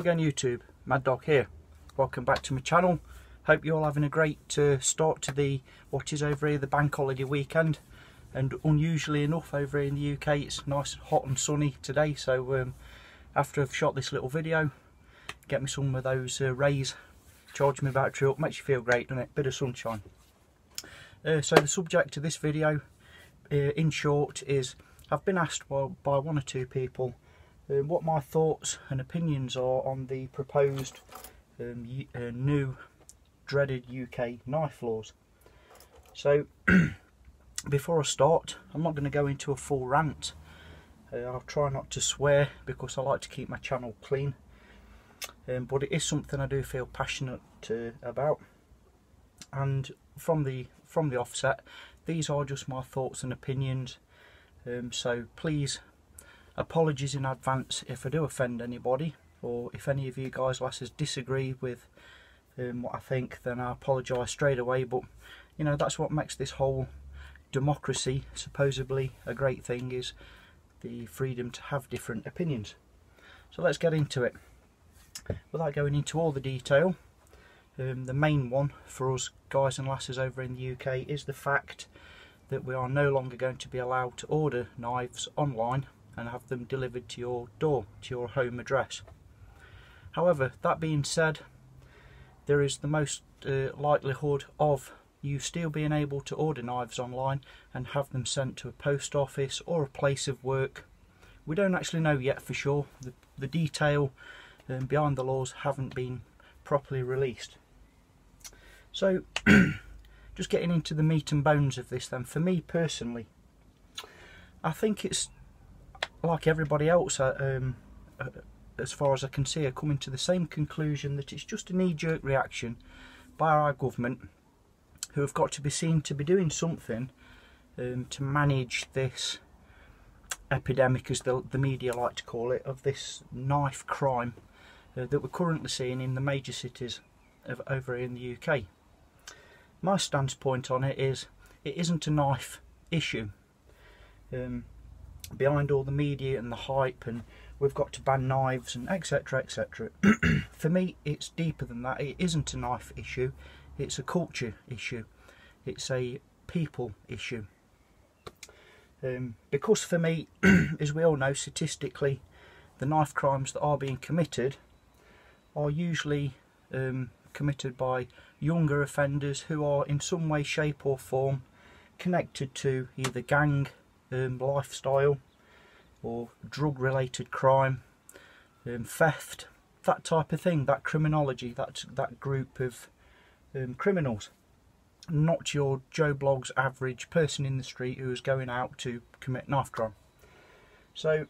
again YouTube, Mad Dog here. Welcome back to my channel. Hope you're all having a great start to the what is over here the bank holiday weekend. And unusually enough over here in the UK it's nice hot and sunny today, so after I've shot this little video, get me some of those rays, charge my battery up, makes you feel great, doesn't it? Bit of sunshine. So the subject of this video in short is, I've been asked by one or two people what my thoughts and opinions are on the proposed new dreaded UK knife laws. So before I start, I'm not going to go into a full rant. I'll try not to swear because I like to keep my channel clean, but it is something I do feel passionate about, and from the offset these are just my thoughts and opinions, so please, apologies in advance if I do offend anybody, or if any of you guys lasses disagree with what I think, then I apologise straight away. But you know, that's what makes this whole democracy supposedly a great thing, is the freedom to have different opinions. So let's get into it. Without going into all the detail, the main one for us guys and lasses over in the UK is the fact that we are no longer going to be allowed to order knives online and have them delivered to your door, to your home address. However, that being said, there is the most likelihood of you still being able to order knives online and have them sent to a post office or a place of work. We don't actually know yet for sure. The detail behind the laws haven't been properly released. So just getting into the meat and bones of this then, for me personally, I think it's like everybody else, as far as I can see, are coming to the same conclusion that it's just a knee-jerk reaction by our government, who have got to be seen to be doing something to manage this epidemic, as the media like to call it, of this knife crime that we're currently seeing in the major cities over in the UK. My standpoint on it is, it isn't a knife issue. Behind all the media and the hype and we've got to ban knives and etc, etc, for me it's deeper than that. It isn't a knife issue, it's a culture issue, it's a people issue. Because for me, as we all know, statistically the knife crimes that are being committed are usually committed by younger offenders who are in some way, shape or form connected to either gang lifestyle or drug related crime, theft, that type of thing, that criminology, that group of criminals, not your Joe Bloggs average person in the street who is going out to commit knife crime. So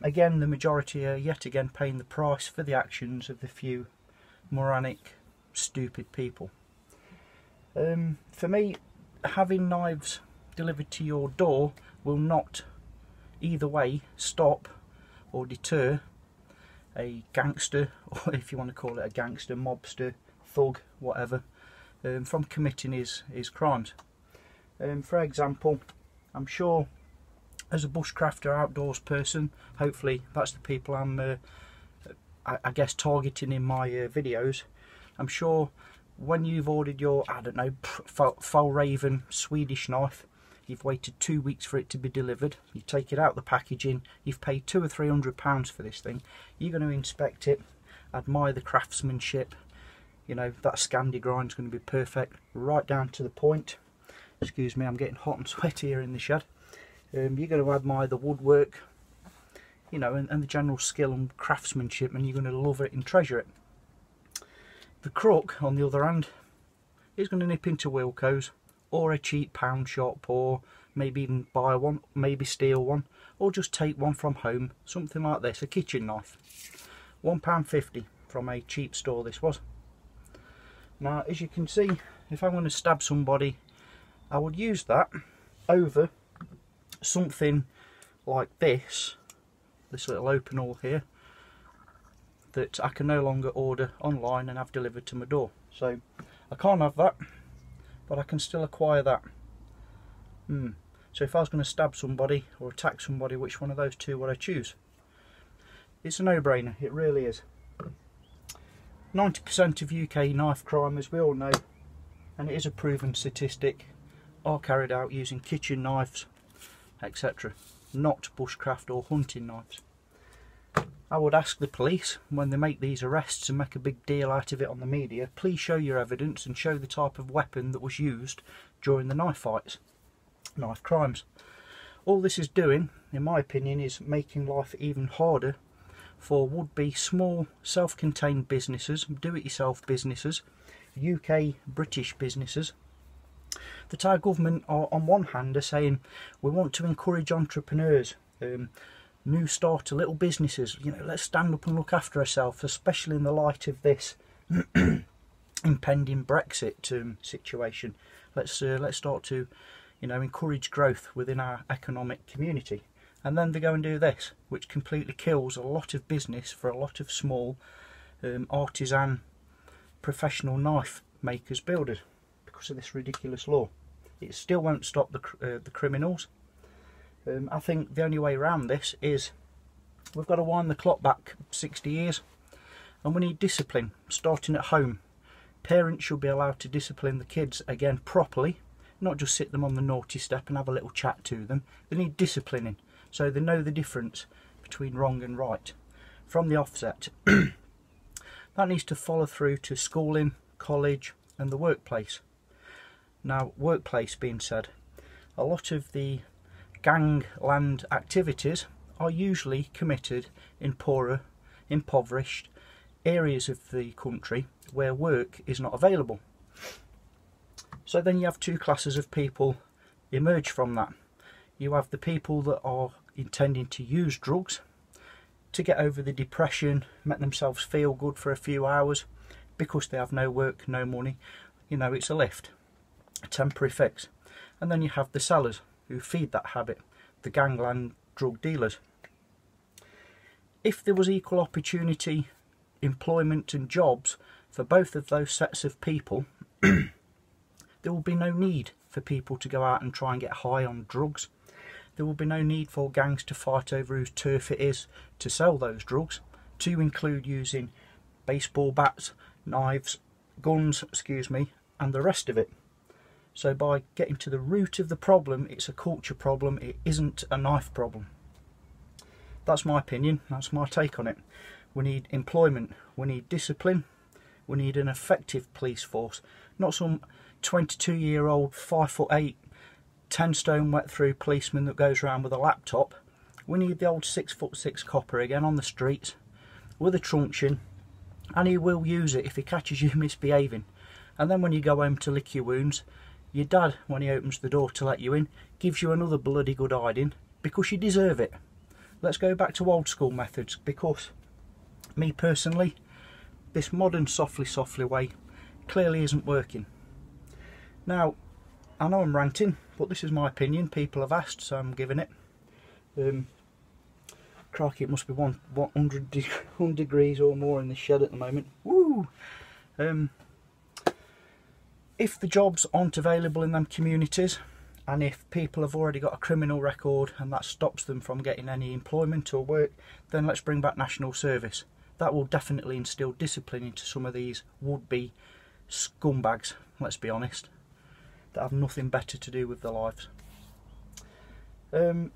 again, the majority are yet again paying the price for the actions of the few moronic, stupid people. For me, having knives delivered to your door will not either way stop or deter a gangster, or if you want to call it a gangster, mobster, thug, whatever, from committing his crimes. For example, I'm sure as a bushcrafter, outdoors person, hopefully that's the people I'm I guess targeting in my videos, I'm sure when you've ordered your, I don't know, Fjällräven Swedish knife, you've waited 2 weeks for it to be delivered, you take it out the packaging, you've paid £200 or £300 for this thing, you're going to inspect it, admire the craftsmanship, you know, that Scandi grind's going to be perfect, right down to the point. Excuse me, I'm getting hot and sweaty here in the shed. You're going to admire the woodwork, you know, and the general skill and craftsmanship, and you're going to love it and treasure it. The crook, on the other hand, is going to nip into Wilko's or a cheap pound shop, or maybe even buy one, maybe steal one, or just take one from home, something like this, a kitchen knife. £1.50 from a cheap store this was. Now, as you can see, if I'm going to stab somebody, I would use that over something like this little open hole here, that I can no longer order online and have delivered to my door. So I can't have that, but I can still acquire that. So if I was going to stab somebody or attack somebody, which one of those two would I choose? It's a no-brainer, it really is. 90% of UK knife crime, as we all know, and it is a proven statistic, are carried out using kitchen knives, etc., not bushcraft or hunting knives. I would ask the police, when they make these arrests and make a big deal out of it on the media, please show your evidence and show the type of weapon that was used during the knife fights, knife crimes. All this is doing, in my opinion, is making life even harder for would-be small self-contained businesses, do-it-yourself businesses, UK, British businesses, that our government are, on one hand, are saying we want to encourage entrepreneurs, new starter little businesses, you know, let's stand up and look after ourselves, especially in the light of this impending Brexit situation. Let's start to, you know, encourage growth within our economic community. And then they go and do this, which completely kills a lot of business for a lot of small artisan professional knife makers, builders, because of this ridiculous law. It still won't stop the criminals. I think the only way around this is we've got to wind the clock back 60 years, and we need discipline starting at home. Parents should be allowed to discipline the kids again properly, not just sit them on the naughty step and have a little chat to them. They need disciplining so they know the difference between wrong and right from the offset. That needs to follow through to schooling, college and the workplace. Now, workplace being said, a lot of the gangland activities are usually committed in poorer, impoverished areas of the country where work is not available. So then you have two classes of people emerge from that. You have the people that are intending to use drugs to get over the depression, make themselves feel good for a few hours because they have no work, no money. You know, it's a lift, a temporary fix. And then you have the sellers who feed that habit, the gangland drug dealers. If there was equal opportunity, employment and jobs for both of those sets of people, there will be no need for people to go out and try and get high on drugs. There will be no need for gangs to fight over whose turf it is to sell those drugs, to include using baseball bats, knives, guns, and the rest of it. So by getting to the root of the problem, it's a culture problem, it isn't a knife problem. That's my opinion, that's my take on it. We need employment, we need discipline, we need an effective police force, not some 22-year-old, 5'8", 10 stone wet through policeman that goes around with a laptop. We need the old 6'6" copper again on the streets with a truncheon, and he will use it if he catches you misbehaving. And then when you go home to lick your wounds, your dad, when he opens the door to let you in, gives you another bloody good hiding because you deserve it. Let's go back to old school methods, because me personally, this modern softly way clearly isn't working. Now, I know I'm ranting, but this is my opinion. People have asked, so I'm giving it. Crikey, it must be 100 degrees or more in this shed at the moment. Woo! If the jobs aren't available in them communities, and if people have already got a criminal record and that stops them from getting any employment or work, then let's bring back national service. That will definitely instill discipline into some of these would-be scumbags, let's be honest, that have nothing better to do with their lives.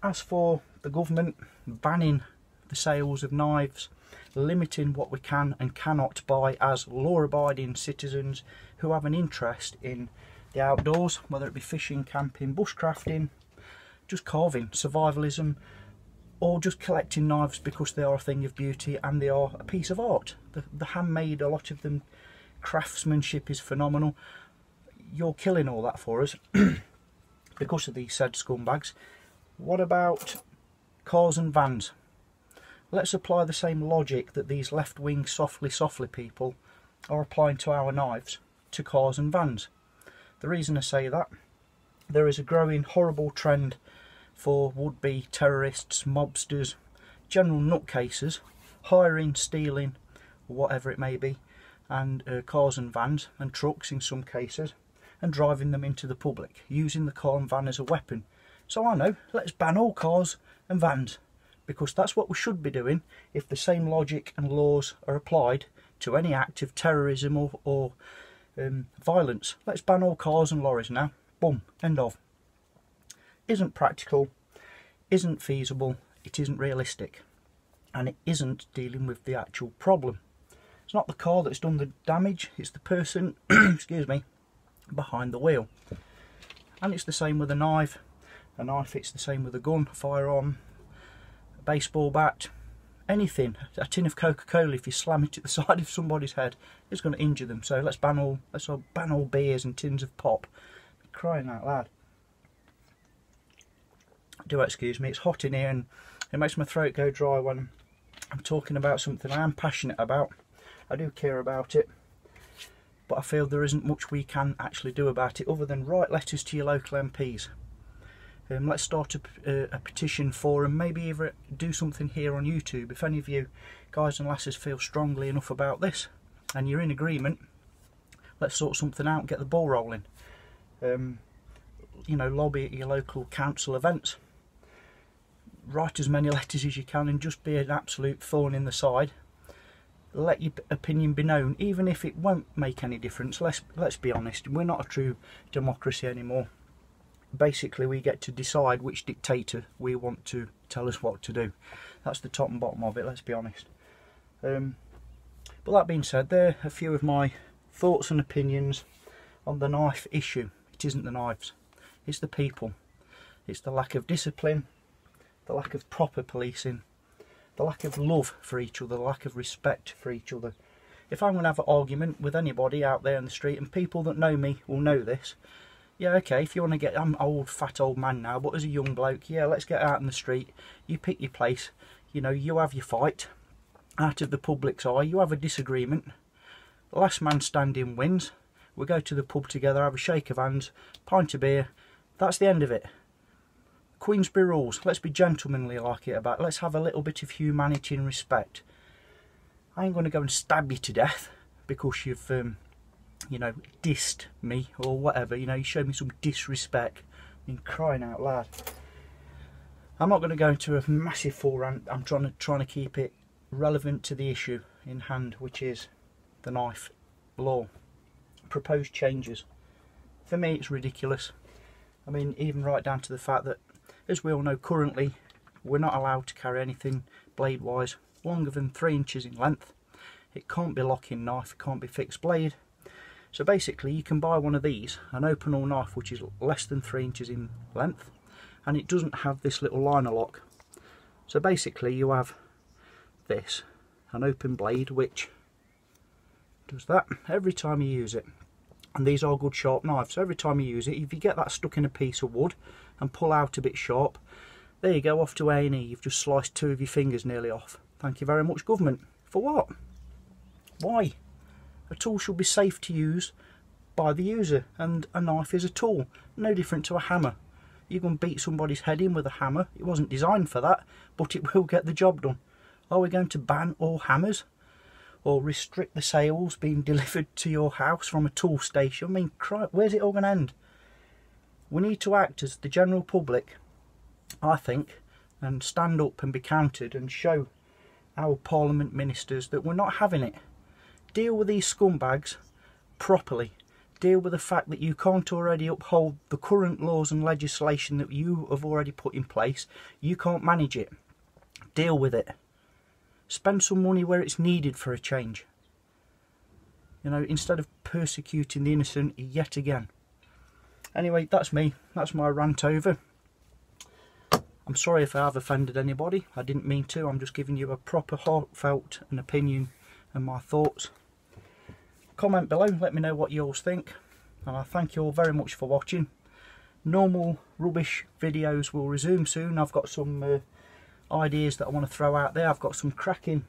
As for the government banning the sales of knives, limiting what we can and cannot buy as law-abiding citizens who have an interest in the outdoors, whether it be fishing, camping, bushcrafting, just carving, survivalism, or just collecting knives because they are a thing of beauty and they are a piece of art. The handmade, a lot of them, craftsmanship is phenomenal. You're killing all that for us because of these said scumbags. What about cars and vans? Let's apply the same logic that these left-wing softly people are applying to our knives to cars and vans. The reason I say that, there is a growing horrible trend for would-be terrorists, mobsters, general nutcases, hiring, stealing, whatever it may be, and cars and vans and trucks in some cases, and driving them into the public, using the car and van as a weapon. So I know, let's ban all cars and vans, because that's what we should be doing if the same logic and laws are applied to any act of terrorism or violence. Let's ban all cars and lorries now. Boom, end of. Isn't practical, isn't feasible, it isn't realistic, and it isn't dealing with the actual problem. It's not the car that's done the damage, it's the person excuse me, behind the wheel. And it's the same with a knife. A knife, it's the same with a gun, a firearm, a baseball bat, anything. A tin of Coca-Cola, if you slam it at the side of somebody's head, it's going to injure them. So let's ban all beers and tins of pop. Crying out loud. Do excuse me, it's hot in here and it makes my throat go dry when I'm talking about something I am passionate about. I do care about it, but I feel there isn't much we can actually do about it other than write letters to your local MPs. Let's start a petition for, and maybe even do something here on YouTube. If any of you guys and lasses feel strongly enough about this and you're in agreement, let's sort something out and get the ball rolling. You know, lobby at your local council events. Write as many letters as you can and just be an absolute thorn in the side. Let your opinion be known, even if it won't make any difference. Let's be honest, we're not a true democracy anymore. Basically, we get to decide which dictator we want to tell us what to do. That's the top and bottom of it, let's be honest. But that being said, there are a few of my thoughts and opinions on the knife issue. It isn't the knives, it's the people. It's the lack of discipline, the lack of proper policing, the lack of love for each other, the lack of respect for each other. If I'm going to have an argument with anybody out there in the street, and people that know me will know this, yeah, okay, if you want to get, I'm an fat old man now, but as a young bloke, yeah, let's get out in the street, you pick your place, you know, you have your fight, out of the public's eye, you have a disagreement, last man standing wins, we go to the pub together, have a shake of hands, pint of beer, that's the end of it. Queensberry rules, let's be gentlemanly like it about, let's have a little bit of humanity and respect. I ain't going to go and stab you to death because you've, you know, dissed me or whatever, you know, you showed me some disrespect. I mean, crying out loud. I'm not going to go into a massive full rant. I'm trying to keep it relevant to the issue in hand, which is the knife law. Proposed changes. For me, it's ridiculous. I mean, even right down to the fact that, as we all know, currently we're not allowed to carry anything blade wise longer than 3 inches in length. It can't be lock-in knife, it can't be fixed blade. So basically you can buy one of these, an open all knife which is less than 3 inches in length, and it doesn't have this little liner lock. So basically you have this, an open blade which does that every time you use it. And these are good sharp knives, so every time you use it, if you get that stuck in a piece of wood and pull out a bit sharp, there you go, off to A&E, you've just sliced 2 of your fingers nearly off. Thank you very much, government. For what? Why? A tool should be safe to use by the user, and a knife is a tool, no different to a hammer. You can beat somebody's head in with a hammer, it wasn't designed for that, but it will get the job done. Are we going to ban all hammers? Or restrict the sales being delivered to your house from a tool station? I mean, where's it all going to end? We need to act as the general public, I think, and stand up and be counted and show our Parliament ministers that we're not having it. Deal with these scumbags properly. Deal with the fact that you can't already uphold the current laws and legislation that you have already put in place. You can't manage it. Deal with it. Spend some money where it's needed for a change. You know, instead of persecuting the innocent yet again. Anyway, that's me. That's my rant over. I'm sorry if I have offended anybody. I didn't mean to. I'm just giving you a proper heartfelt an opinion and my thoughts. Comment below, let me know what you all think. And I thank you all very much for watching. Normal rubbish videos will resume soon. I've got some ideas that I want to throw out there. I've got some cracking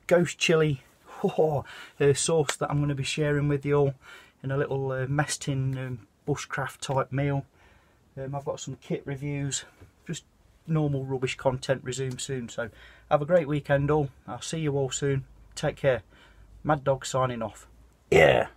ghost chili sauce that I'm going to be sharing with you all in a little mess tin bushcraft type meal. I've got some kit reviews, just normal rubbish content resume soon. So have a great weekend all. I'll see you all soon. Take care. Mad Dog signing off. Yeah.